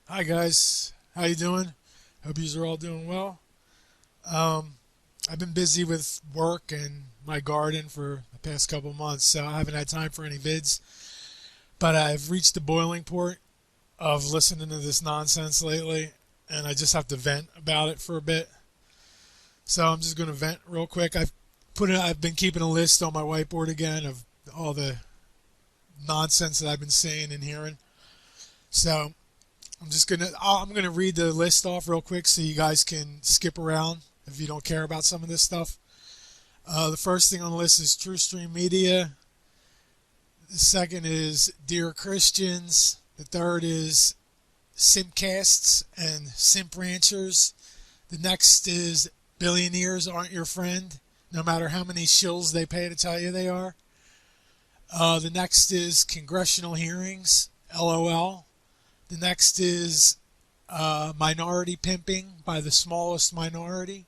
Hi guys, how you doing? Hope you are all doing well. Um, I've been busy with work and my garden for the past couple months, so I haven't had time for any vids. But I've reached the boiling point of listening to this nonsense lately, and I just have to vent about it for a bit. So I'm just going to vent real quick. I've been keeping a list on my whiteboard again of all the nonsense that I've been seeing and hearing. So I'm gonna read the list off real quick so you guys can skip around if you don't care about some of this stuff. The first thing on the list is True Stream Media. The second is Dear Christians. The third is Simpcasts and Simp Ranchers. The next is Billionaires Aren't Your Friend, no matter how many shills they pay to tell you they are. The next is Congressional Hearings, LOL. The next is Minority Pimping by the Smallest Minority.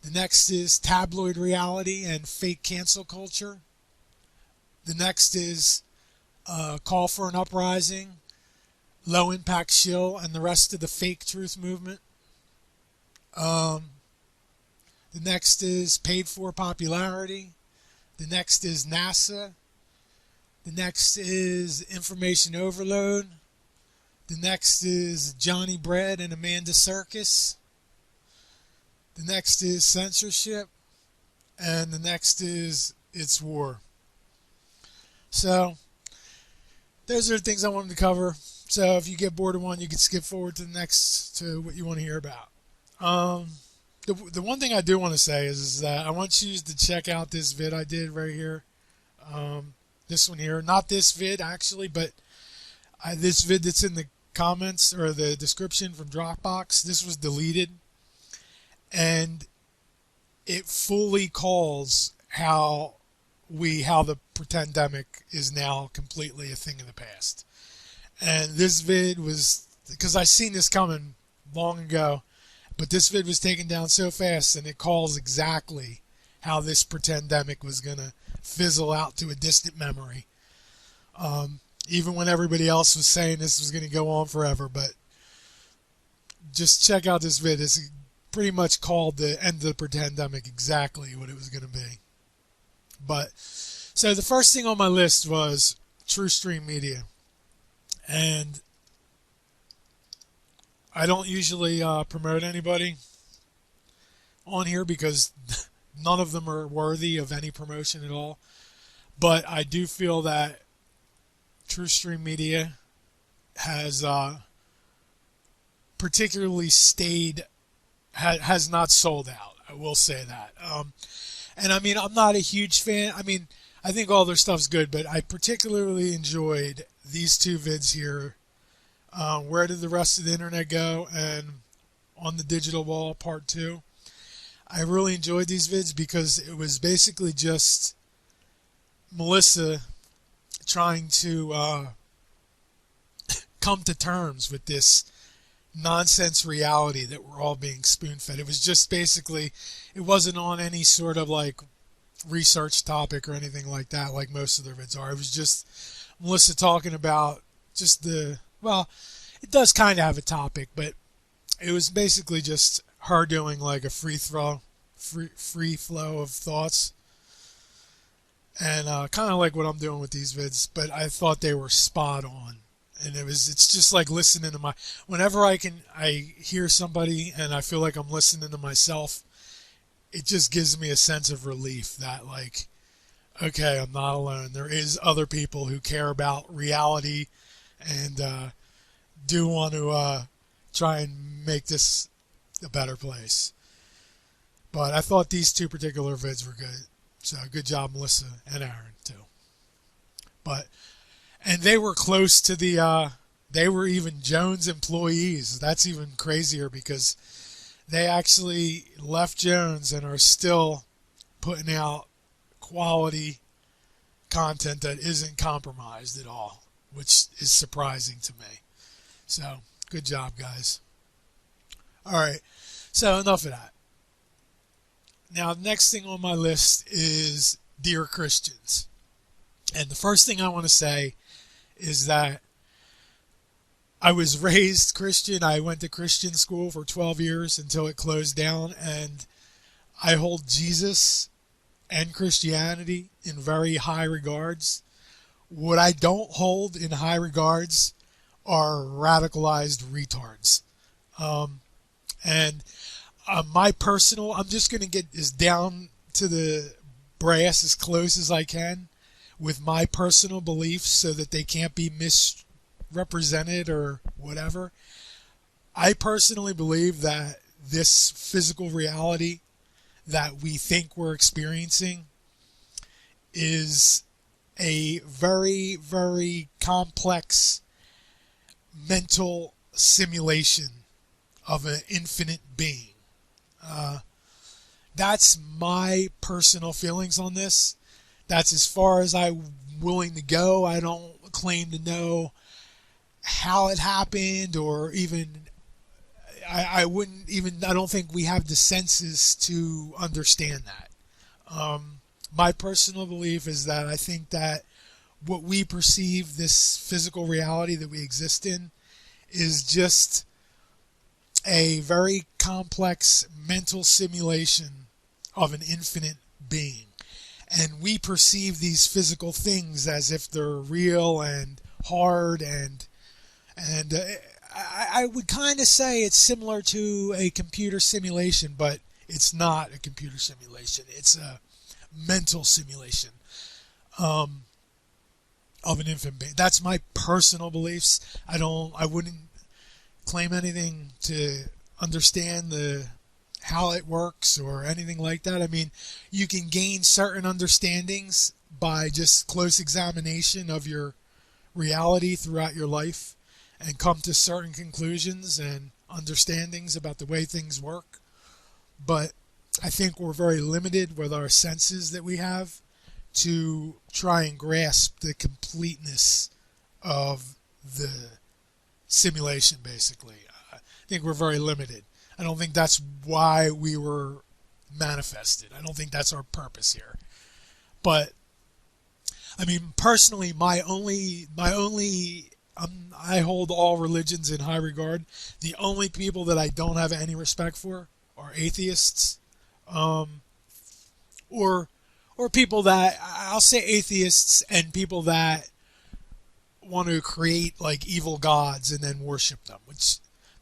The next is Tabloid Reality and Fake Cancel Culture. The next is Call for an Uprising, Low Impact Shill, and the rest of the fake truth movement. Um, the next is Paid for Popularity. The next is NASA. The next is Information Overload. The next is Johnny Bread and Amanda Circus. The next is Censorship. And the next is It's War. So, those are the things I wanted to cover. So, if you get bored of one, you can skip forward to the next, to what you want to hear about. The one thing I do want to say is that I want you to check out this vid I did right here. This one here. Not this vid, actually, but this vid that's in the comments or the description from Dropbox. This was deleted, and it fully calls how the pretendemic is now completely a thing of the past. And this vid was, because I seen this coming long ago, but this vid was taken down so fast, and it calls exactly how this pretendemic was gonna fizzle out to a distant memory. Even when everybody else was saying this was going to go on forever. But just check out this vid. It's pretty much called the end of the pretendemic exactly what it was going to be. But so the first thing on my list was True Stream Media. And I don't usually promote anybody on here because none of them are worthy of any promotion at all. But I do feel that True Stream Media has particularly has not sold out. I will say that. And I mean, I'm not a huge fan. I mean, I think all their stuff's good, but I particularly enjoyed these two vids here. Where Did the Rest of the Internet Go? And On the Digital Wall, Part 2. I really enjoyed these vids because it was basically just Melissa trying to come to terms with this nonsense reality that we're all being spoon-fed. It was just basically, it wasn't on any sort of like research topic or anything like that, like most of their vids are. It was just Melissa talking about just well, it does kind of have a topic, but it was basically just her doing like a free flow of thoughts. And kind of like what I'm doing with these vids, but I thought they were spot on. And it's just like listening to whenever I hear somebody and I feel like I'm listening to myself, it just gives me a sense of relief that like, okay, I'm not alone. There is other people who care about reality and do want to try and make this a better place. But I thought these two particular vids were good. So good job, Melissa and Aaron, too. And they were close to they were even Jones employees. That's even crazier because they actually left Jones and are still putting out quality content that isn't compromised at all, which is surprising to me. So good job, guys. All right. So enough of that. Now, the next thing on my list is Dear Christians. And the first thing I want to say is that I was raised Christian. I went to Christian school for 12 years until it closed down, and I hold Jesus and Christianity in very high regards. What I don't hold in high regards are radicalized retards. Um, and my personal, I'm just going to get as down to the brass as close as I can with my personal beliefs so that they can't be misrepresented or whatever. I personally believe that this physical reality that we think we're experiencing is a very, very complex mental simulation of an infinite being. Uh, that's my personal feelings on this. That's as far as I'm willing to go. I don't claim to know how it happened, or even I wouldn't even, I don't think we have the senses to understand that. My personal belief is that I think that what we perceive, this physical reality that we exist in, is just a very complex mental simulation of an infinite being. And we perceive these physical things as if they're real and hard, and I would kind of say it's similar to a computer simulation, but it's not a computer simulation. It's a mental simulation of an infinite being. That's my personal beliefs. I wouldn't claim anything to understand how it works or anything like that. I mean, you can gain certain understandings by just close examination of your reality throughout your life and come to certain conclusions and understandings about the way things work. But I think we're very limited with our senses that we have to try and grasp the completeness of the simulation, basically. I think we're very limited. I don't think that's why we were manifested. I don't think that's our purpose here. But I mean, personally, I hold all religions in high regard. The only people that I don't have any respect for are atheists, or people that, I'll say atheists and people that want to create like evil gods and then worship them, which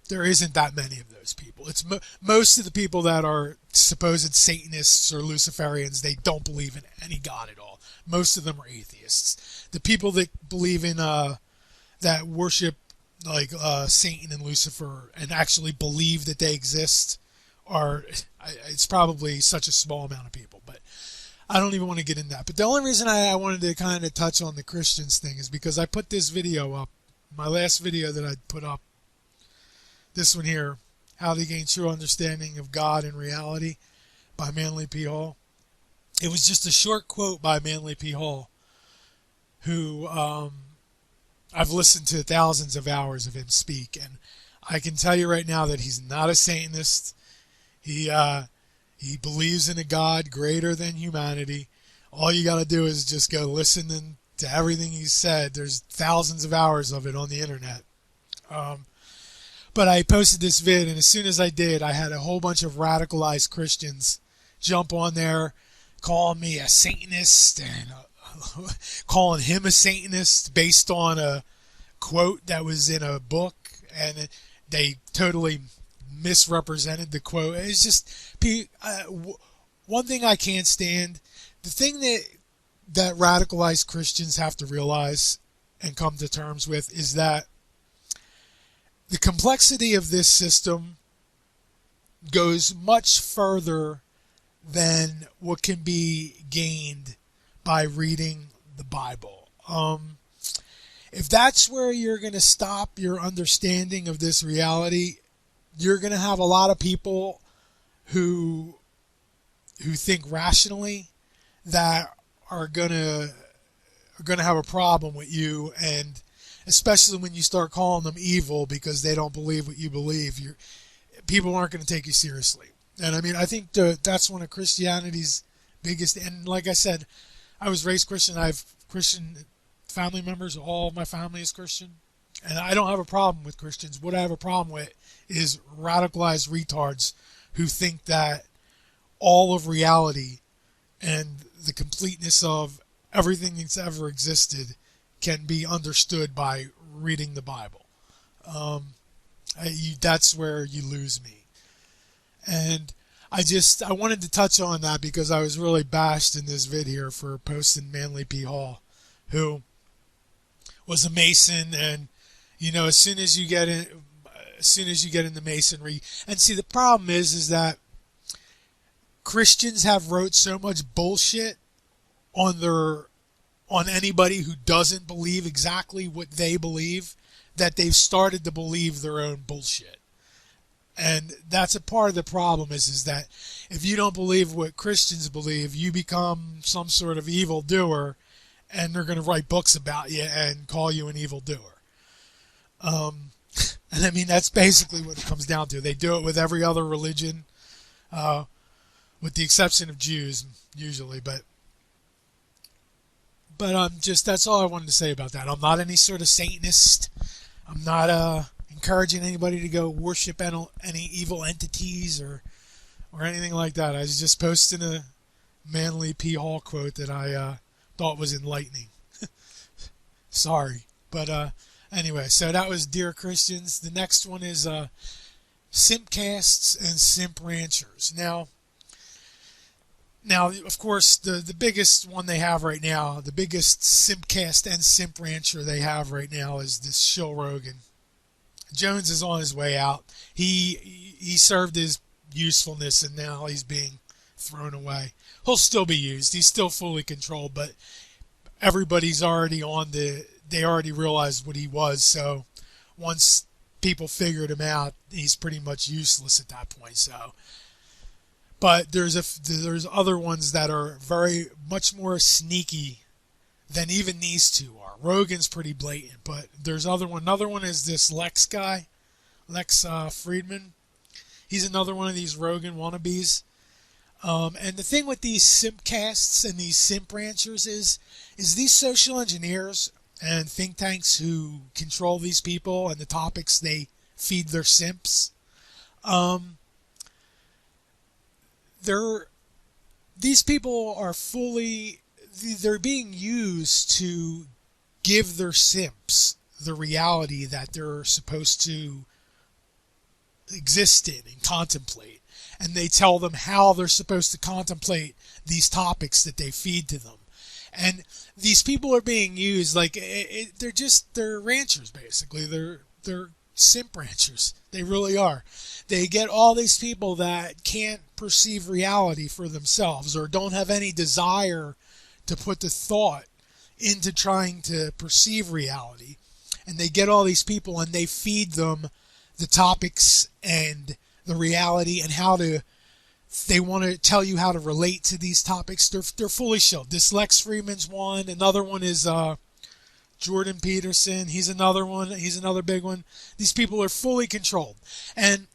there isn't that many of those people. It's most of the people that are supposed Satanists or Luciferians, they don't believe in any god at all. Most of them are atheists. The people that believe in that worship like Satan and Lucifer and actually believe that they exist it's probably such a small amount of people, but I don't even want to get into that. But the only reason I wanted to kind of touch on the Christians thing is because I put this video up, my last video that I put up, this one here, How to Gain True Understanding of God and Reality by Manly P. Hall. It was just a short quote by Manly P. Hall, who I've listened to thousands of hours of him speak, and I can tell you right now that he's not a Satanist. He believes in a God greater than humanity. All you got to do is just go listen to everything he said. There's thousands of hours of it on the internet. But I posted this vid, and as soon as I did, I had a whole bunch of radicalized Christians jump on there, calling me a Satanist and calling him a Satanist based on a quote that was in a book, and they totally misrepresented the quote. It's just one thing I can't stand. The thing that radicalized Christians have to realize and come to terms with is that the complexity of this system goes much further than what can be gained by reading the Bible. If that's where you're going to stop your understanding of this reality, you're going to have a lot of people who think rationally that are going to have a problem with you, and especially when you start calling them evil because they don't believe what you believe, people aren't going to take you seriously. And I mean, I think that's one of Christianity's biggest, and like I said, I was raised Christian. I have Christian family members. All of my family is Christian. And I don't have a problem with Christians. What I have a problem with is radicalized retards who think that all of reality and the completeness of everything that's ever existed can be understood by reading the Bible. Um, that's where you lose me. And I wanted to touch on that because I was really bashed in this vid here for posting Manly P. Hall, who was a Mason, and as soon as you get into Masonry, and see the problem is that Christians have wrote so much bullshit on anybody who doesn't believe exactly what they believe that they've started to believe their own bullshit. And that's a part of the problem is that if you don't believe what Christians believe, you become some sort of evildoer, and they're going to write books about you and call you an evildoer. And I mean, that's basically what it comes down to. They do it with every other religion, with the exception of Jews, usually. But that's all I wanted to say about that. I'm not any sort of Satanist. I'm not encouraging anybody to go worship any evil entities or anything like that. I was just posting a Manly P. Hall quote that I thought was enlightening. Sorry. But anyway, so that was Dear Christians. The next one is Simpcasts and Simp Ranchers. Now, of course, the biggest one they have right now, the biggest Simpcast and Simp Rancher they have right now is this Shill Rogan. Jones is on his way out. He served his usefulness, and now he's being thrown away. He'll still be used. He's still fully controlled, but everybody's already they already realized what he was, so once people figured him out, he's pretty much useless at that point. So, but there's other ones that are very much more sneaky than even these two are. Rogan's pretty blatant, but there's another one is this Lex guy, Lex Friedman. He's another one of these Rogan wannabes. And the thing with these Simpcasts and these Simp Ranchers is these social engineers and think tanks who control these people and the topics they feed their simps. These people are they're being used to give their simps the reality that they're supposed to exist in and contemplate. And they tell them how they're supposed to contemplate these topics that they feed to them. And these people are being used like they're ranchers, basically. They're simp ranchers. They really are. They get all these people that can't perceive reality for themselves or don't have any desire to put the thought into trying to perceive reality. And they get all these people and they feed them the topics and the reality and they want to tell you how to relate to these topics. They're fully shilled. This Lex Friedman's one. Another one is Jordan Peterson. He's another one. He's another big one. These people are fully controlled. And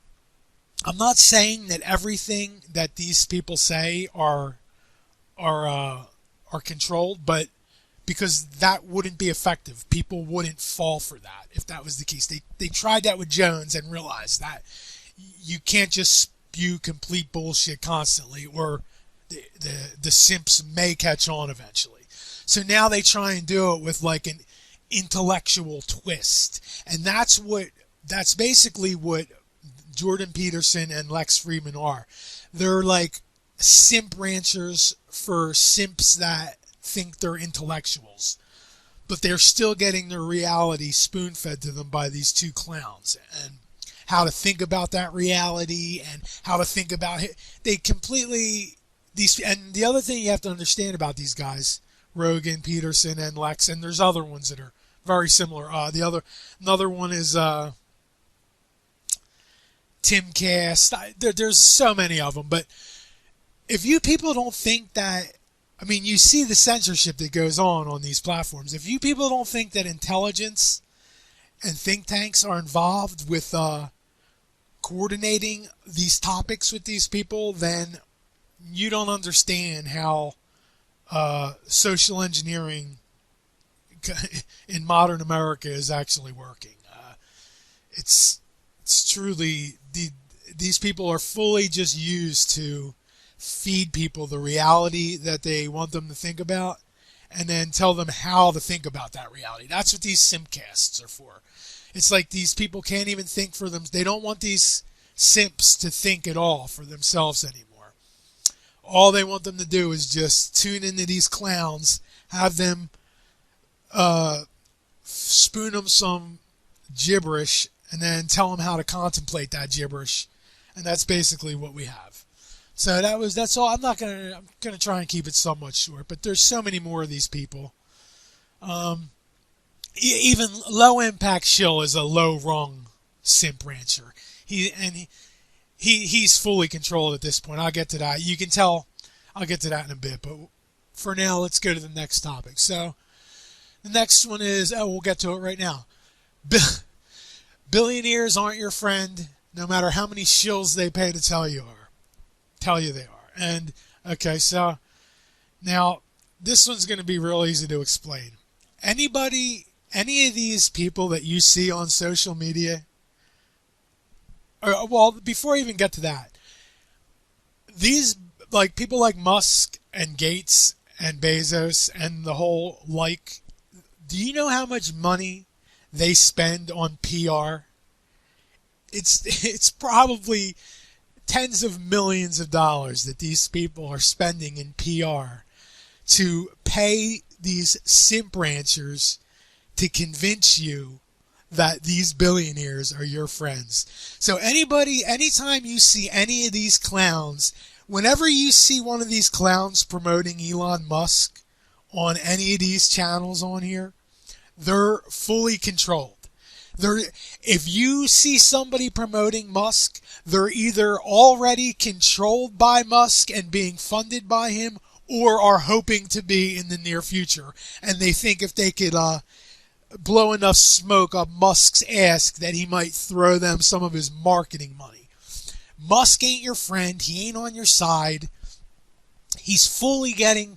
I'm not saying that everything that these people say are controlled, but because that wouldn't be effective. People wouldn't fall for that if that was the case. They tried that with Jones and realized that you can't just spew complete bullshit constantly, or the simps may catch on eventually. So now they try and do it with like an intellectual twist, and that's basically what Jordan Peterson and Lex Friedman are. They're like simp ranchers for simps that think they're intellectuals, but they're still getting their reality spoon-fed to them by these two clowns, and how to think about that reality and how to think about it. They completely and the other thing you have to understand about these guys, Rogan, Peterson, and Lex, and there's other ones that are very similar. Another one is Timcast. There's so many of them, but if you people don't think that, I mean, you see the censorship that goes on these platforms. If you people don't think that intelligence and think tanks are involved with coordinating these topics with these people, then you don't understand how social engineering in modern America is actually working. It's truly these people are fully just used to feed people the reality that they want them to think about, and then tell them how to think about that reality. That's what these simcasts are for. It's like these people can't even think for them. They don't want these simps to think at all for themselves anymore. All they want them to do is just tune into these clowns, have them spoon them some gibberish, and then tell them how to contemplate that gibberish. And that's basically what we have. So that's all. I'm gonna try and keep it somewhat short, but there's so many more of these people. Even Low Impact Shill is a low rung simp rancher. He's fully controlled at this point. I'll get to that. You can tell. I'll get to that in a bit, but for now, let's go to the next topic. So the next one is, we'll get to it right now. Billionaires aren't your friend, no matter how many shills they pay to tell you they are. And okay, so now this one's going to be real easy to explain. Any of these people that you see on social media, well, before I even get to that, these like people like Musk and Gates and Bezos and the whole do you know how much money they spend on PR? It's probably tens of millions of dollars that these people are spending in PR to pay these simp ranchers to convince you that these billionaires are your friends. So anytime you see any of these clowns, whenever you see one of these clowns promoting Elon Musk on any of these channels on here, they're fully controlled. If you see somebody promoting Musk, they're either already controlled by Musk and being funded by him, or are hoping to be in the near future. And they think if they could blow enough smoke up Musk's ass that he might throw them some of his marketing money. Musk ain't your friend. He ain't on your side. He's fully getting...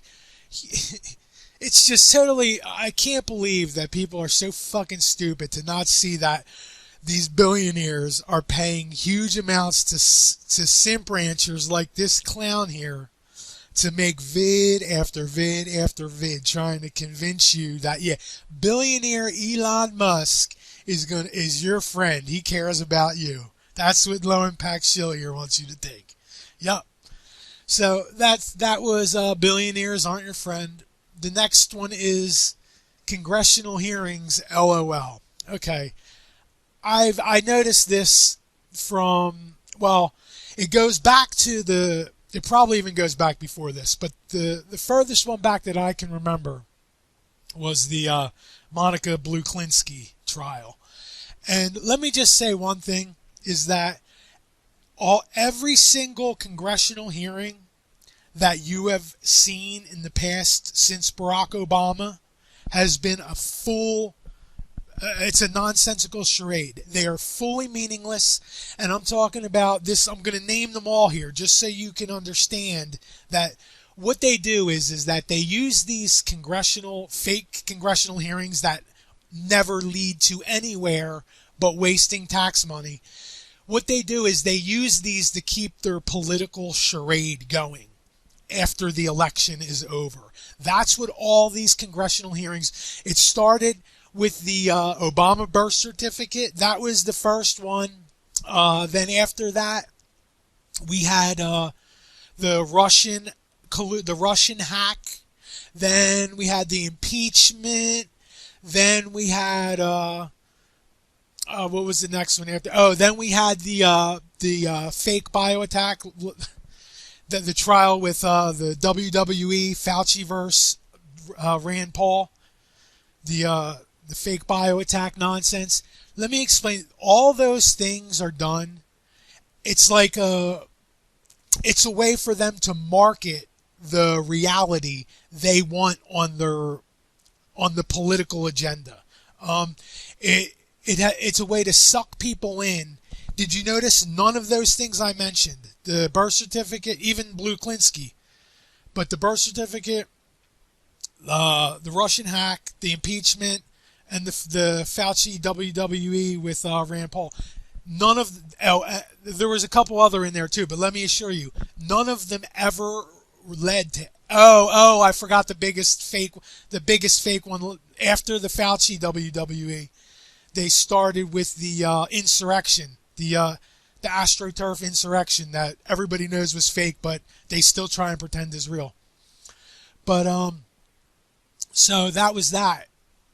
It's just totally... I can't believe that people are so fucking stupid to not see that these billionaires are paying huge amounts to simp ranchers like this clown here to make vid after vid after vid trying to convince you that, yeah, billionaire Elon Musk is your friend. He cares about you. That's what Low Impact Shill here wants you to think. Yup. So that was billionaires aren't your friend. The next one is congressional hearings, LOL. Okay. I noticed this from, well, it goes back to it probably even goes back before this, but the furthest one back that I can remember was the Monica Bluclinski trial. And let me just say one thing, is that every single congressional hearing that you have seen in the past since Barack Obama has been it's a nonsensical charade. They are fully meaningless, and I'm talking about this. I'm going to name them all here just so you can understand that what they do is that they use these fake congressional hearings that never lead to anywhere but wasting tax money. What they do is they use these to keep their political charade going after the election is over. That's what all these congressional hearings, it started with the Obama birth certificate. That was the first one. Then after that, we had the Russian hack. Then we had the impeachment. Then we had what was the next one after? Oh, then we had the fake bio attack. The trial with the WWE Fauci versus Rand Paul. The fake bio attack nonsense. Let me explain. All those things are done. It's like it's a way for them to market the reality they want on the political agenda. It's a way to suck people in. Did you notice none of those things I mentioned? The birth certificate, even Bluclinski, but the birth certificate, the Russian hack, the impeachment, and the Fauci WWE with Rand Paul. None of there was a couple other in there too, but let me assure you, none of them ever led to. I forgot the biggest fake one after the Fauci WWE. They started with the insurrection, the AstroTurf insurrection that everybody knows was fake, but they still try and pretend is real. But so that was that.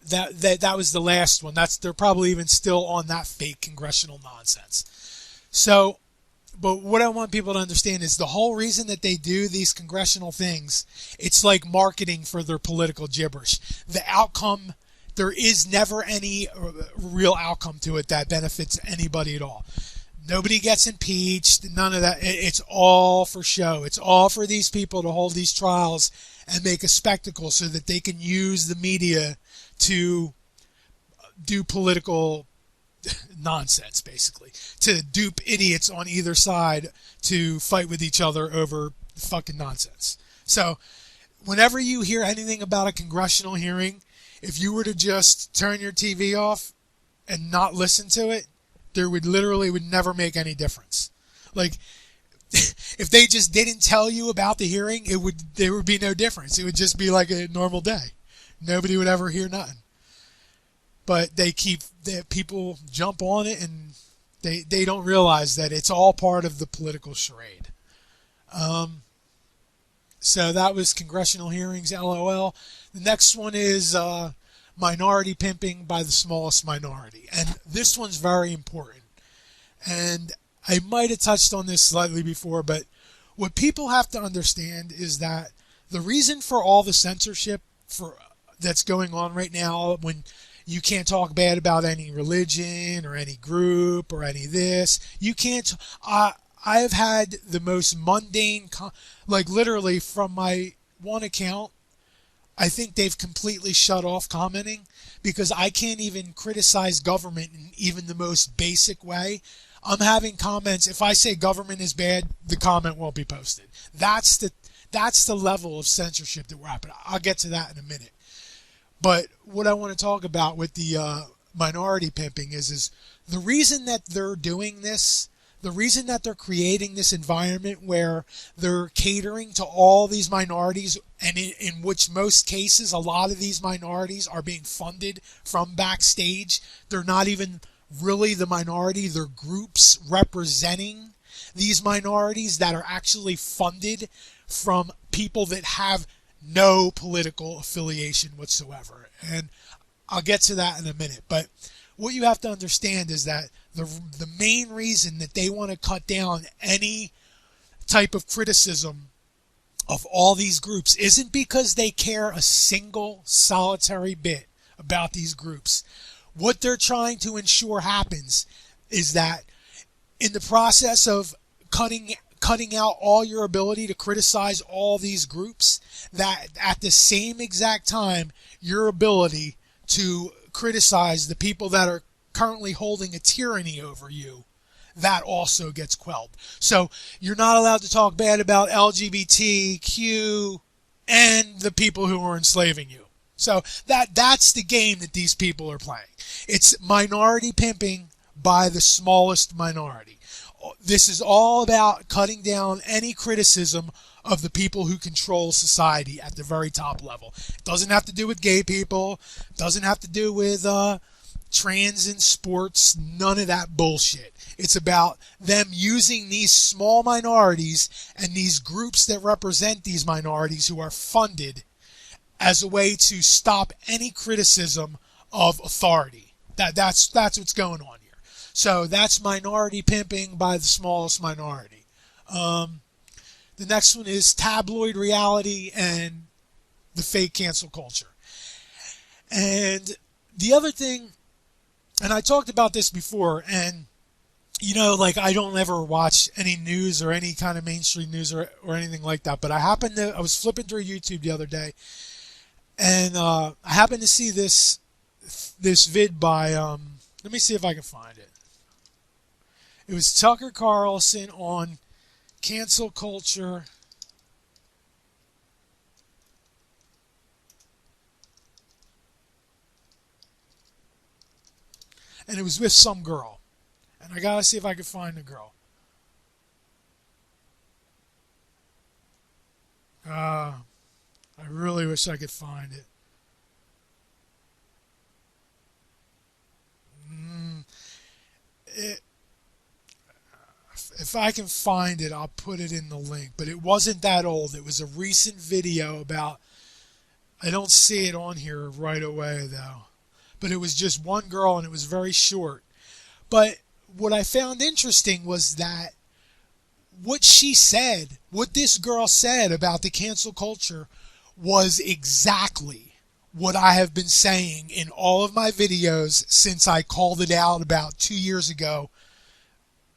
That was the last one. They're probably even still on that fake congressional nonsense. So, but what I want people to understand is the whole reason that they do these congressional things, it's like marketing for their political gibberish. The outcome, there is never any real outcome to it that benefits anybody at all. Nobody gets impeached, none of that. It's all for show. It's all for these people to hold these trials and make a spectacle so that they can use the media to do political nonsense, basically. To dupe idiots on either side to fight with each other over fucking nonsense. So, whenever you hear anything about a congressional hearing, if you were to just turn your TV off and not listen to it, there would never make any difference. Like, if they just didn't tell you about the hearing, there would be no difference. It would just be like a normal day. Nobody would ever hear nothing. But people jump on it, and they don't realize that it's all part of the political charade. So that was congressional hearings, LOL. The next one is minority pimping by the smallest minority. And this one's very important. And I might have touched on this slightly before, but what people have to understand is that the reason for all the censorship that's going on right now, when you can't talk bad about any religion or any group or any this, you can't. I've had the most mundane, like literally from my one account, I think they've completely shut off commenting because I can't even criticize government in even the most basic way. I'm having comments. If I say government is bad, the comment won't be posted. That's the level of censorship that we're at. But I'll get to that in a minute. But what I want to talk about with the minority pimping is the reason that they're doing this, the reason that they're creating this environment where they're catering to all these minorities, and in which most cases a lot of these minorities are being funded from backstage. They're not even really the minority. They're groups representing these minorities that are actually funded from people that have no political affiliation whatsoever. And I'll get to that in a minute. But what you have to understand is that the main reason that they want to cut down any type of criticism of all these groups isn't because they care a single solitary bit about these groups. What they're trying to ensure happens is that in the process of cutting out all your ability to criticize all these groups, that at the same exact time, your ability to criticize the people that are currently holding a tyranny over you, that also gets quelled. So you're not allowed to talk bad about LGBTQ and the people who are enslaving you. So that's the game that these people are playing. It's minority pimping by the smallest minority. This is all about cutting down any criticism of the people who control society at the very top level. It doesn't have to do with gay people. It doesn't have to do with trans in sports. None of that bullshit. It's about them using these small minorities and these groups that represent these minorities who are funded as a way to stop any criticism of authority. That's what's going on here. So that's minority pimping by the smallest minority. The next one is tabloid reality and the fake cancel culture. And the other thing, and I talked about this before, and like I don't ever watch any news or any kind of mainstream news or anything like that, but I was flipping through YouTube the other day, and I happened to see this vid by, let me see if I can find it. It was Tucker Carlson on cancel culture. and it was with some girl. And I gotta see if I can find the girl. I really wish I could find it. Mm, it. If I can find it, I'll put it in the link. But it wasn't that old. It was a recent video about. I don't see it on here right away though. But it was just one girl and it was very short. But what I found interesting was that what she said, what this girl said about the cancel culture was exactly what I have been saying in all of my videos since I called it out about 2 years ago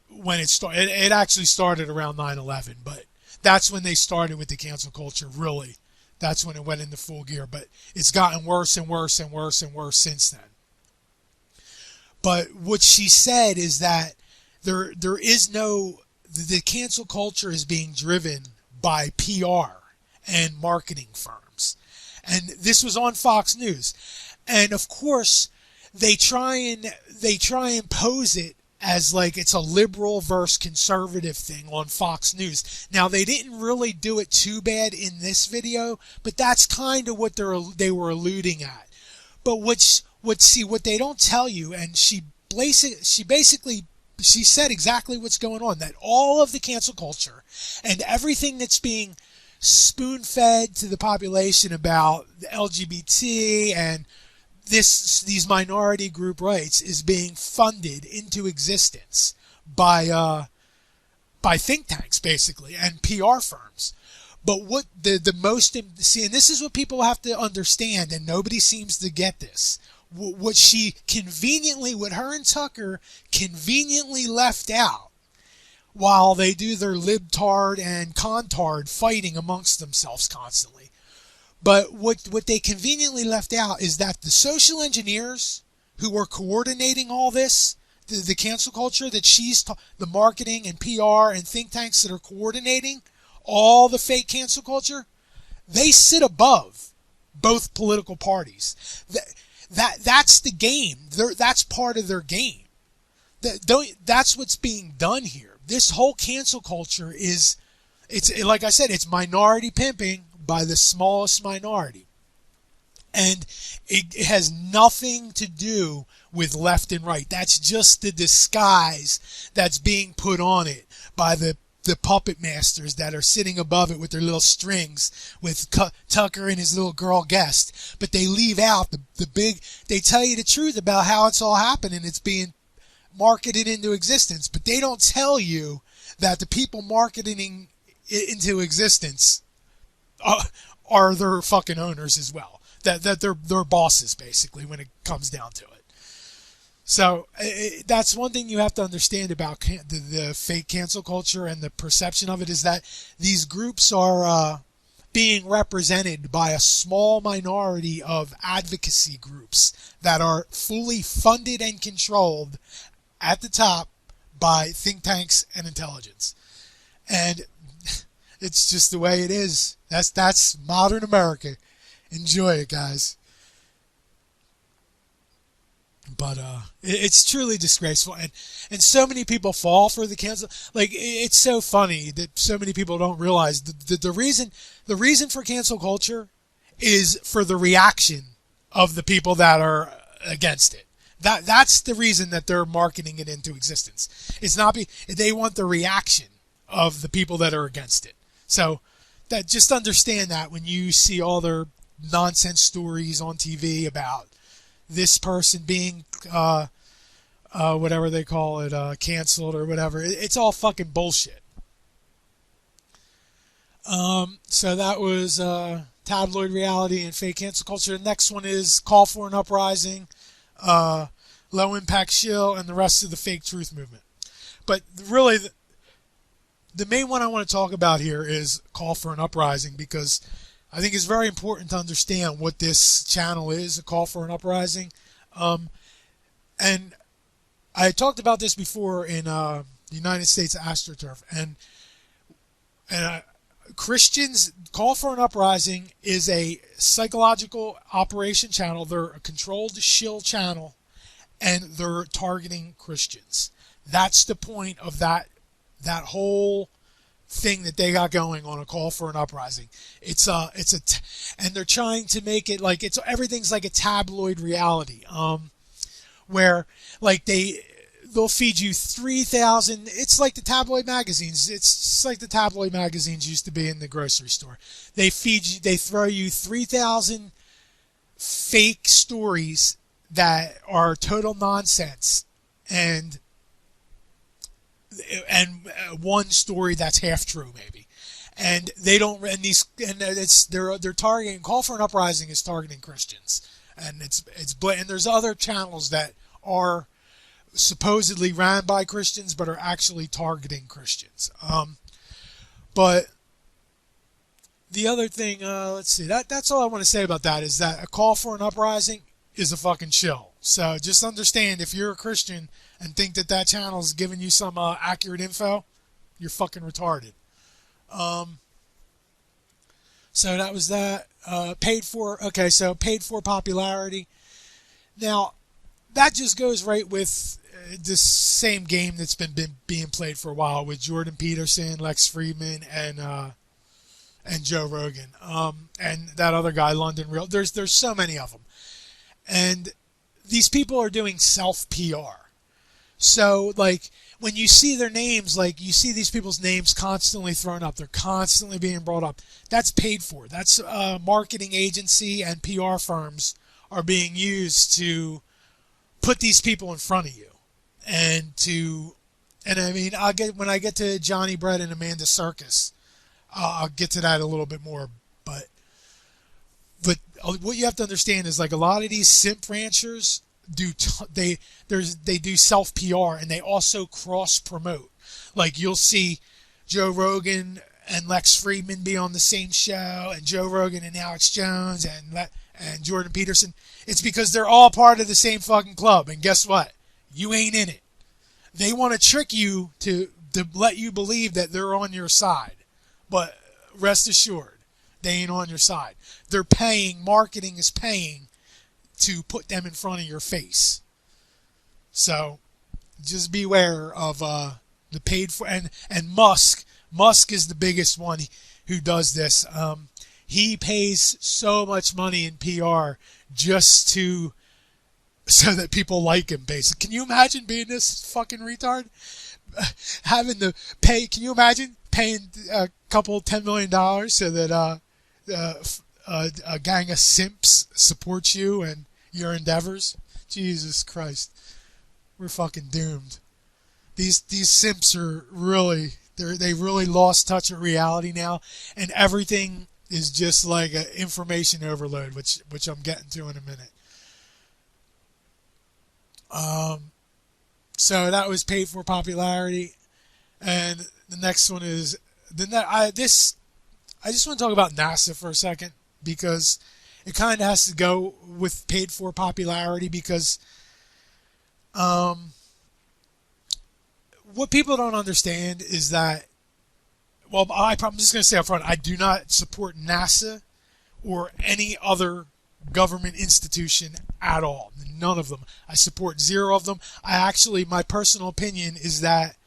when it started. It actually started around 9/11, but that's when they started with the cancel culture, really. That's when it went into full gear, but it's gotten worse and worse and worse and worse since then. But what she said is that there is no, the cancel culture is being driven by PR and marketing firms. And this was on Fox News. And of course, they try and pose it as like it's a liberal versus conservative thing on Fox News. Now, they didn't really do it too bad in this video, but that's kind of what they were alluding at. But what they don't tell you, and she said exactly what's going on, that all of the cancel culture and everything that's being spoon-fed to the population about the LGBT and these minority group rights is being funded into existence by think tanks, basically, and PR firms. But what the most, see, and this is what people have to understand, and nobody seems to get this. What her and Tucker conveniently left out while they do their libtard and contard fighting amongst themselves constantly. But what they conveniently left out is that the social engineers who are coordinating all this, the cancel culture that the marketing and PR and think tanks that are coordinating all the fake cancel culture, they sit above both political parties. That's the game. That's part of their game. That's what's being done here. This whole cancel culture it's like I said, it's minority pimping by the smallest minority. And it has nothing to do with left and right. That's just the disguise that's being put on it by the puppet masters that are sitting above it with their little strings with Tucker and his little girl guest. But they leave out they tell you the truth about how it's all happening. It's being marketed into existence. But they don't tell you that the people marketing it into existence are their fucking owners as well. That they're bosses, basically, when it comes down to it. So that's one thing you have to understand about the fake cancel culture and the perception of it, is that these groups are being represented by a small minority of advocacy groups that are fully funded and controlled at the top by think tanks and intelligence. And it's just the way it is. That's modern America. Enjoy it, guys. But it's truly disgraceful, and so many people fall for the cancel. Like, it's so funny that so many people don't realize the reason for cancel culture is for the reaction of the people that are against it. That's the reason that they're marketing it into existence. It's not they want the reaction of the people that are against it. So that, just understand that when you see all their nonsense stories on TV about this person being whatever they call it, canceled or whatever, it's all fucking bullshit. So that was tabloid reality and fake cancel culture. The next one is call for an uprising, low impact shill, and the rest of the fake truth movement. But really, the main one I want to talk about here is call for an uprising, because I think it's very important to understand what this channel is, a call for an uprising. And I talked about this before in the United States AstroTurf. And Christians, call for an uprising is a psychological operation channel. They're a controlled shill channel. and they're targeting Christians. That's the point of that whole thing that they got going on, a call for an uprising. And they're trying to make it like everything's like a tabloid reality, where like they'll feed you 3,000. It's like the tabloid magazines. It's just like the tabloid magazines used to be in the grocery store. They throw you 3,000 fake stories that are total nonsense, and one story that's half true maybe. And they don't, and they're targeting, call for an uprising is targeting Christians, and and there's other channels that are supposedly ran by Christians but are actually targeting Christians. But the other thing, let's see, that's all I want to say about that, is that a call for an uprising is a fucking shill. So just understand, if you're a Christian and think that channel is giving you some accurate info, you're fucking retarded. So that was that. Paid for popularity. Now, that just goes right with this same game that's been being played for a while with Jordan Peterson, Lex Friedman, and Joe Rogan, and that other guy, London Real. There's so many of them, and these people are doing self PR. So like when you see their names, like you see these people's names constantly thrown up, they're constantly being brought up. That's paid for. That's marketing agency and PR firms are being used to put these people in front of you, and I mean, when I get to Johnny Brett and Amanda Circus, I'll get to that a little bit more, but what you have to understand is, like, a lot of these simp ranchers do self PR, and they also cross promote. Like, you'll see Joe Rogan and Lex Friedman be on the same show, and Joe Rogan and Alex Jones and Jordan Peterson. It's because they're all part of the same fucking club, and guess what? You ain't in it. They want to trick you to let you believe that they're on your side, but rest assured, they ain't on your side. They're paying, marketing is paying to put them in front of your face. So just beware of the paid for, and Musk. Musk is the biggest one who does this. He pays so much money in PR just so that people like him, basically. Can you imagine being this fucking retard? Having to pay, can you imagine paying a couple $10 million so that a gang of simps supports you and your endeavors? Jesus Christ. We're fucking doomed. These simps are really, they really lost touch with reality now, and everything is just like an information overload, which I'm getting to in a minute. So that was paid for popularity, and the next one is I just want to talk about NASA for a second, because it kind of has to go with paid for popularity, because what people don't understand is that, well, I'm just going to say up front, I do not support NASA or any other government institution at all. None of them. I support zero of them. My personal opinion is that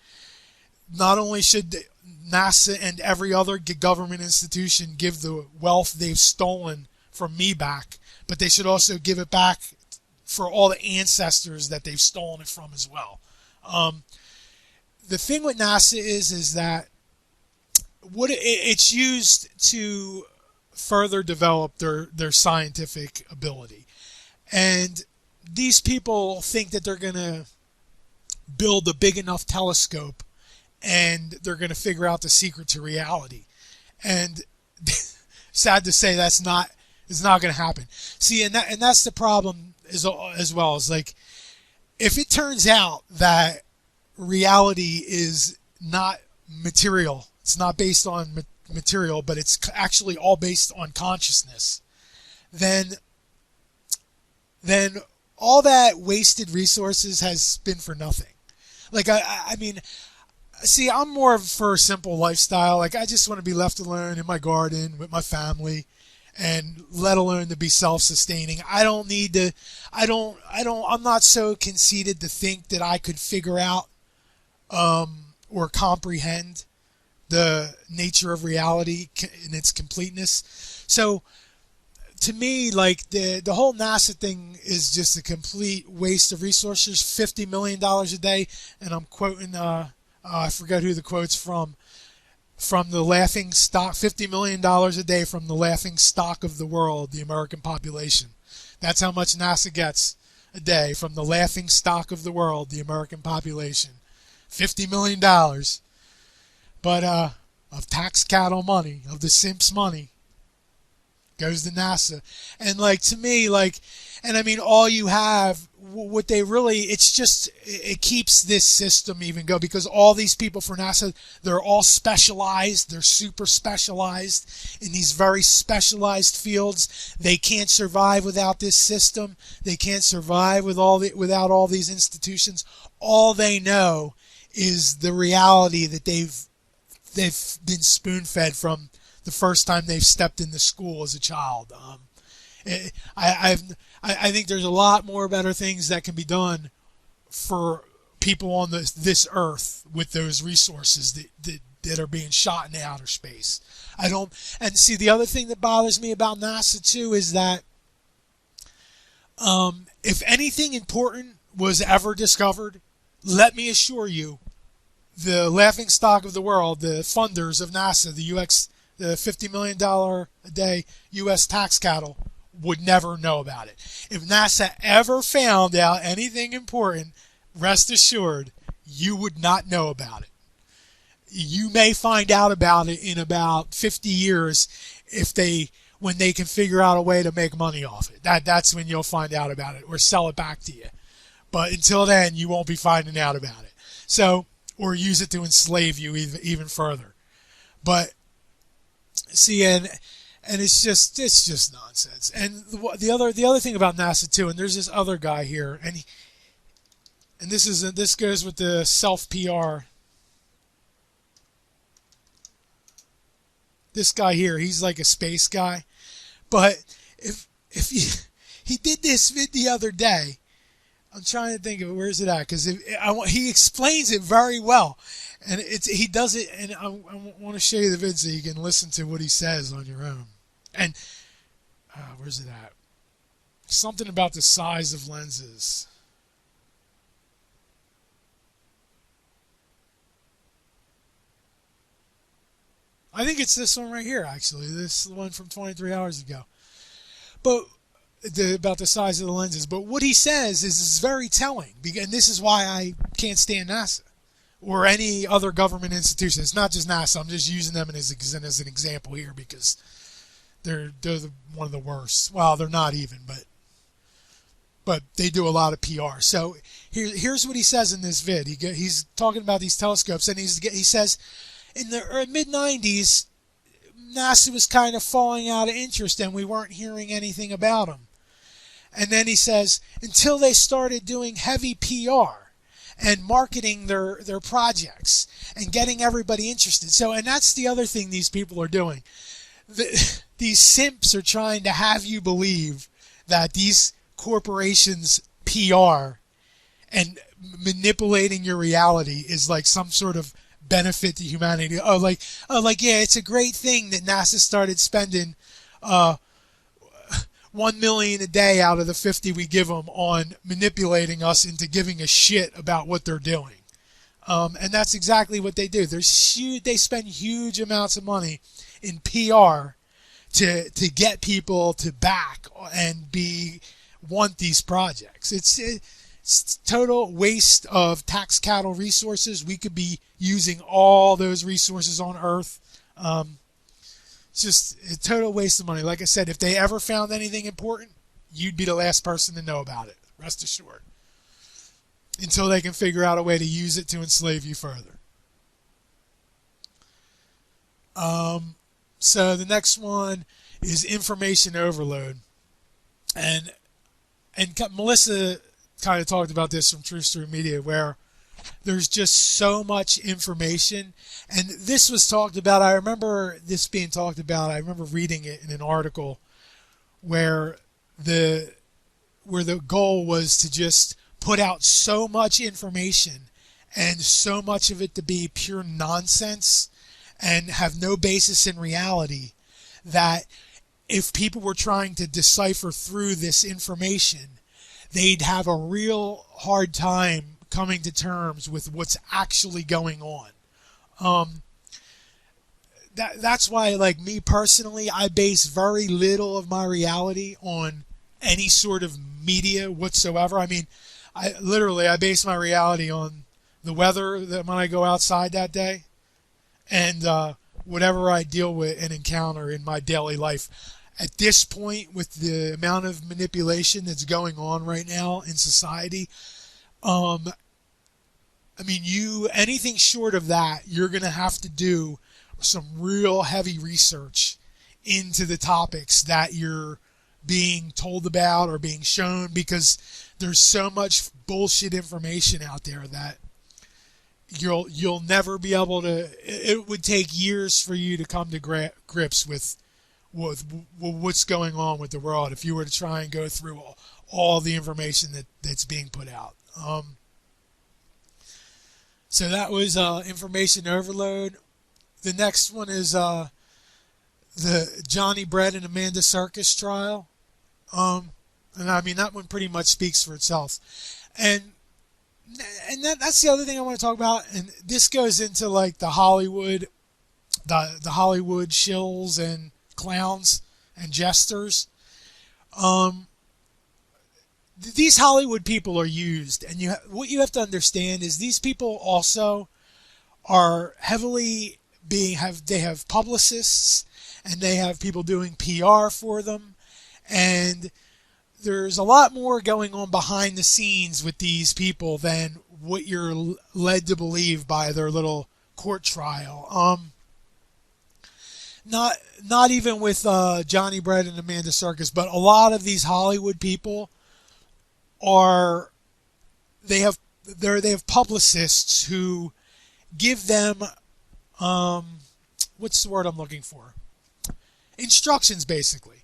not only should NASA and every other government institution give the wealth they've stolen from me back, but they should also give it back for all the ancestors that they've stolen it from as well. The thing with NASA is that it's used to further develop their scientific ability. And these people think that they're going to build a big enough telescope and they're going to figure out the secret to reality. And sad to say, it's not going to happen. See, and that's the problem as well. Is like, if it turns out that reality is not material, it's not based on material, but it's actually all based on consciousness, then all that wasted resources has been for nothing. Like, I mean, see, I'm more for a simple lifestyle. Like, I just want to be left alone in my garden with my family and let alone to be self-sustaining. I don't need to, I'm not so conceited to think that I could figure out or comprehend the nature of reality in its completeness. So to me, like the whole NASA thing is just a complete waste of resources. $50 million a day, and I'm quoting I forget who the quote's from the laughing stock. $50 million a day from the laughing stock of the world, the American population. That's how much NASA gets a day from the laughing stock of the world, the American population. $50 million. But of tax cattle money, of the Simp's money, goes to NASA. And like, to me, like, and I mean, all you have, what they really, it's just, it keeps this system even go, because all these people for NASA, they're all specialized, they're super specialized in these very specialized fields. They can't survive without this system. They can't survive without all these institutions. All they know is the reality that they've been spoon-fed from the first time they've stepped into school as a child. I think there's a lot more better things that can be done for people on this earth with those resources that are being shot into outer space. And see, the other thing that bothers me about NASA too is that if anything important was ever discovered, let me assure you, the laughingstock of the world, the funders of NASA, the $50 million a day U.S. tax cattle, would never know about it. If NASA ever found out anything important, rest assured, you would not know about it. You may find out about it in about 50 years when they can figure out a way to make money off it. That's when you'll find out about it or sell it back to you. But until then, you won't be finding out about it. So, or use it to enslave you even further. But see, and it's just nonsense. And the other thing about NASA too, and there's this other guy here, and this goes with the self PR. This guy here, he's like a space guy, but if he did this vid the other day. I'm trying to think of it. Where is it at? Because he explains it very well, and he does it. And I want to show you the vid so you can listen to what he says on your own. And where's it at? Something about the size of lenses. I think it's this one right here. Actually, this is the one from 23 hours ago. But about the size of the lenses. But what he says is very telling, and this is why I can't stand NASA or any other government institution. It's not just NASA. I'm just using them as an example here because they're one of the worst. Well, they're not even, but they do a lot of PR. So here's what he says in this vid. He's talking about these telescopes, and he says in the mid-90s, NASA was kind of falling out of interest, and we weren't hearing anything about them. And then he says, until they started doing heavy PR and marketing their projects and getting everybody interested. So, and that's the other thing these people are doing. These simps are trying to have you believe that these corporations' PR and manipulating your reality is like some sort of benefit to humanity. Yeah, it's a great thing that NASA started spending $1 million a day out of the 50 we give them on manipulating us into giving a shit about what they're doing. And that's exactly what they do. They spend huge amounts of money in PR to get people to back and want these projects. It's total waste of tax cattle resources. We could be using all those resources on Earth. It's just a total waste of money. Like I said, if they ever found anything important, you'd be the last person to know about it. Rest assured. Until they can figure out a way to use it to enslave you further. So the next one is information overload. And Melissa kind of talked about this from Truth Through Media, where there's just so much information. And this was talked about. I remember this being talked about. I remember reading it in an article where the goal was to just put out so much information and so much of it to be pure nonsense and have no basis in reality, that if people were trying to decipher through this information, they'd have a real hard time coming to terms with what's actually going on. That's why, like me personally, I base very little of my reality on any sort of media whatsoever. I mean, I base my reality on the weather that when I go outside that day, and whatever I deal with and encounter in my daily life. At this point, with the amount of manipulation that's going on right now in society, I mean, anything short of that, you're going to have to do some real heavy research into the topics that you're being told about or being shown, because there's so much bullshit information out there that you'll never be able to. It would take years for you to come to grips with what's going on with the world if you were to try and go through all the information that's being put out. So that was information overload. The next one is the Johnny Brett and Amanda Circus trial. And I mean, that one pretty much speaks for itself. And that's the other thing I want to talk about. And this goes into like the Hollywood shills and clowns and jesters. These Hollywood people are used, and what you have to understand is these people also are heavily they have publicists, and they have people doing PR for them, and there's a lot more going on behind the scenes with these people than what you're led to believe by their little court trial. Not even with Johnny Brett and Amanda Circus, but a lot of these Hollywood people they have publicists who give them what's the word I'm looking for? Instructions, basically.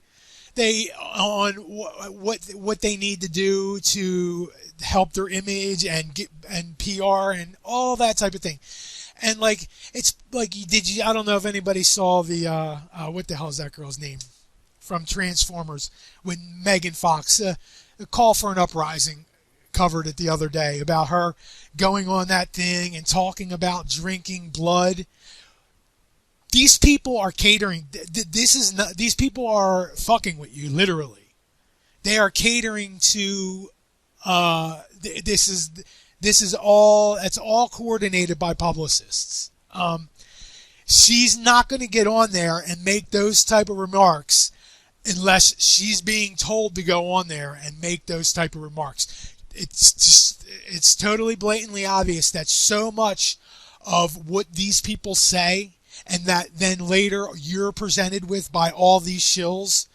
On what they need to do to help their image and PR and all that type of thing. And like, it's like, I don't know if anybody saw the what the hell is that girl's name from Transformers when Megan Fox, the Call for an Uprising, covered it the other day about her going on that thing and talking about drinking blood. These people are catering. These people are fucking with you, literally. They are catering to. This is all. It's all coordinated by publicists. She's not going to get on there and make those type of remarks unless she's being told to go on there and make those type of remarks. It's totally blatantly obvious that so much of what these people say, and that then later you're presented with by all these shills,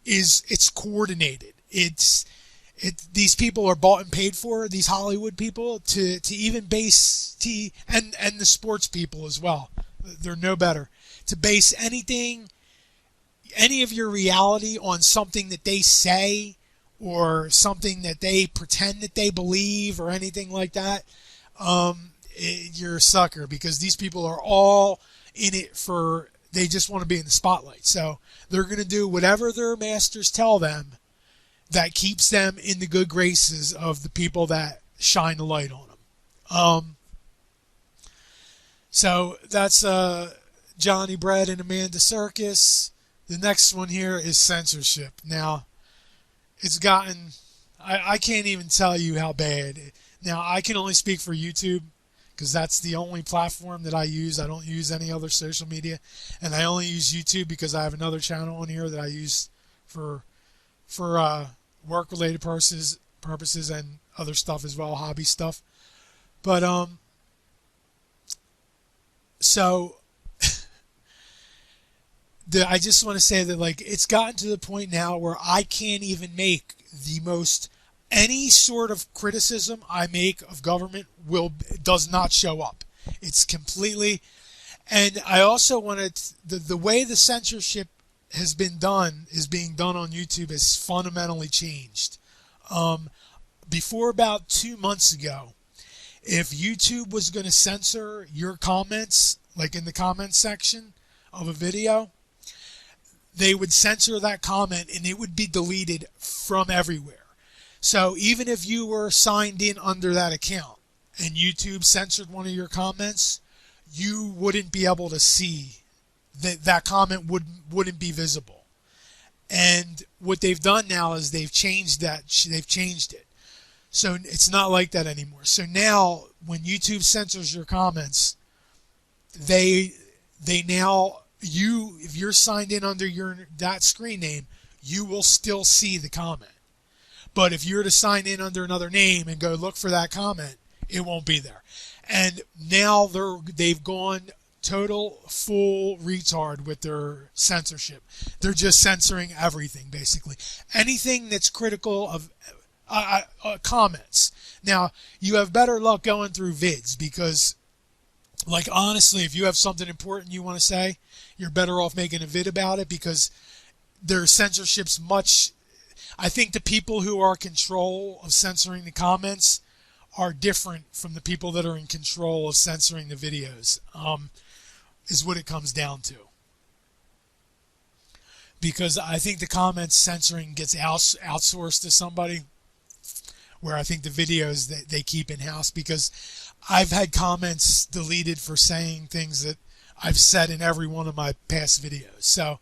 it's coordinated. These people are bought and paid for, these Hollywood people, to even base and the sports people as well. They're no better. To base any of your reality on something that they say or something that they pretend that they believe or anything like that, you're a sucker, because these people are all in it they just want to be in the spotlight. So they're going to do whatever their masters tell them that keeps them in the good graces of the people that shine the light on them. So that's Johnny Brett and Amanda Circus. The next one here is censorship. Now, it's gotten, I can't even tell you how bad. Now, I can only speak for YouTube, because that's the only platform that I use. I don't use any other social media, and I only use YouTube because I have another channel on here that I use for work-related purposes and other stuff as well, hobby stuff. But so I just want to say that, like, it's gotten to the point now where I can't even make any sort of criticism I make of government does not show up. It's completely. And I also wanted the way the censorship is being done on YouTube has fundamentally changed. Um, Before about 2 months ago, if YouTube was going to censor your comments, like in the comments section of a video, they would censor that comment and it would be deleted from everywhere. So even if you were signed in under that account and YouTube censored one of your comments, you wouldn't be able to see that comment wouldn't be visible. And what they've done now is they've changed it. So it's not like that anymore. So now when YouTube censors your comments, they now, if you're signed in under that screen name, you will still see the comment. But if you're to sign in under another name and go look for that comment, it won't be there. And now they've gone total full retard with their censorship. They're just censoring everything, basically. Anything that's critical of comments. Now, you have better luck going through vids because, like, honestly, if you have something important you want to say, you're better off making a vid about it because their censorship's much... I think the people who are in control of censoring the comments are different from the people that are in control of censoring the videos, is what it comes down to. Because I think the comments censoring gets outsourced to somebody, where I think the videos that they keep in-house, because I've had comments deleted for saying things that I've said in every one of my past videos. So,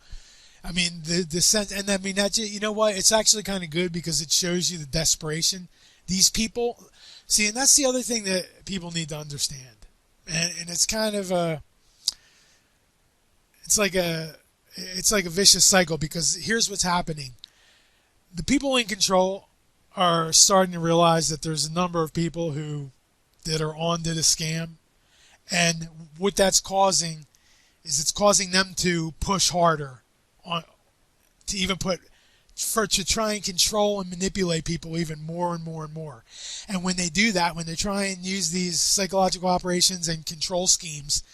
I mean, the sense, and I mean, that's, you know what, it's actually kind of good because it shows you the desperation. These people, see, and that's the other thing that people need to understand. And it's kind of it's like a vicious cycle, because here's what's happening. The people in control are starting to realize that there's a number of people that are onto the scam, and what that's causing is it's causing them to push harder on to try and control and manipulate people even more and more and more. And when they do that, when they try and use these psychological operations and control schemes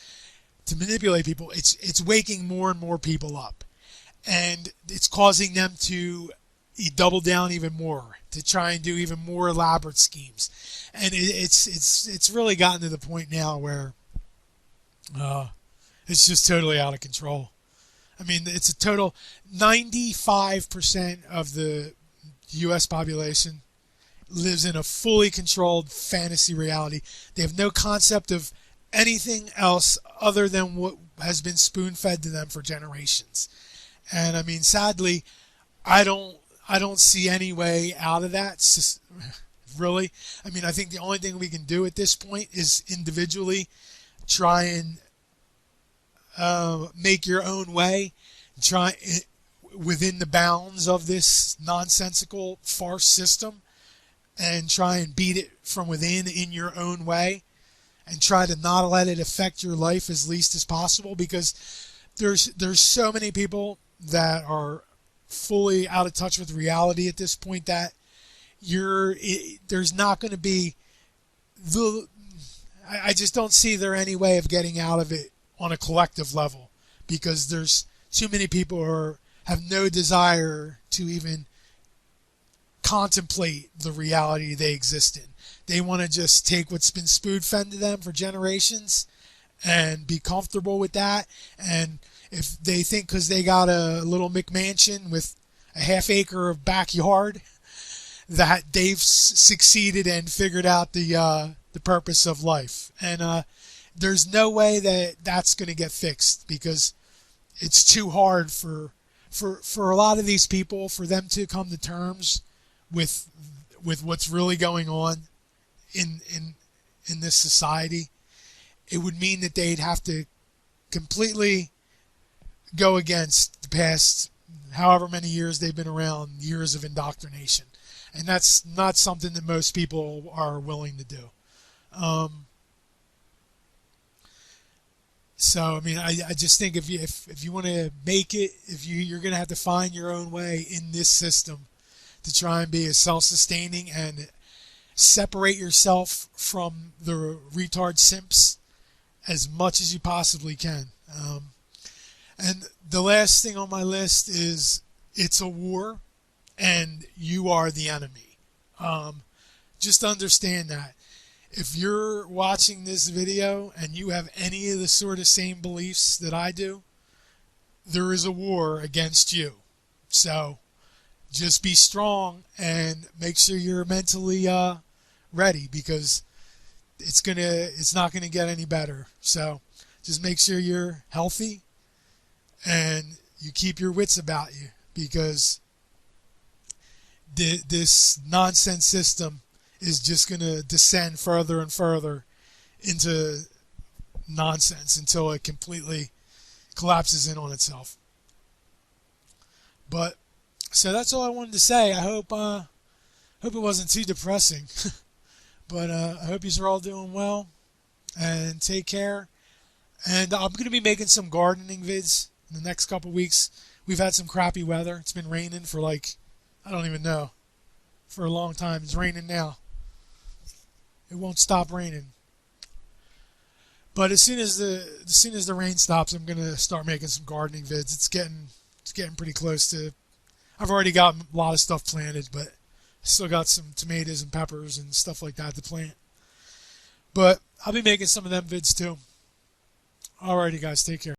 to manipulate people, it's waking more and more people up, and it's causing them to double down even more, to try and do even more elaborate schemes. And it's really gotten to the point now where it's just totally out of control. I mean, it's a total 95% of the U.S. population lives in a fully controlled fantasy reality. They have no concept of anything else other than what has been spoon-fed to them for generations. And I mean, sadly, I don't see any way out of that. It's just, really. I mean, I think the only thing we can do at this point is individually try and make your own way, try within the bounds of this nonsensical farce system, and try and beat it from within in your own way, and try to not let it affect your life as least as possible, because there's so many people that are fully out of touch with reality at this point that there's not going to be I just don't see there any way of getting out of it on a collective level, because there's too many people who have no desire to even contemplate the reality they exist in. They want to just take what's been spoon-fed to them for generations and be comfortable with that. And if they think because they got a little McMansion with a half-acre of backyard that they've succeeded and figured out the purpose of life. And there's no way that that's going to get fixed, because it's too hard for a lot of these people, for them to come to terms with what's really going on in this society. It would mean that they'd have to completely go against the past however many years they've been around, years of indoctrination. And that's not something that most people are willing to do. So, I mean, I just think if you want to make it, you're going to have to find your own way in this system to try and be as self-sustaining and separate yourself from the retard simps as much as you possibly can. And the last thing on my list is it's a war and you are the enemy. Um, just understand that. If you're watching this video and you have any of the sort of same beliefs that I do, there is a war against you. So just be strong and make sure you're mentally ready, because it's not gonna get any better. So just make sure you're healthy and you keep your wits about you, because this nonsense system is just going to descend further and further into nonsense until it completely collapses in on itself. But so that's all I wanted to say. I hope it wasn't too depressing. But I hope you're all doing well and take care. And I'm going to be making some gardening vids in the next couple weeks. We've had some crappy weather. It's been raining for I don't even know, for a long time. It's raining now. It won't stop raining. But as soon as the rain stops, I'm gonna start making some gardening vids. It's getting pretty close to. I've already got a lot of stuff planted, but I still got some tomatoes and peppers and stuff like that to plant. But I'll be making some of them vids too. Alrighty, guys, take care.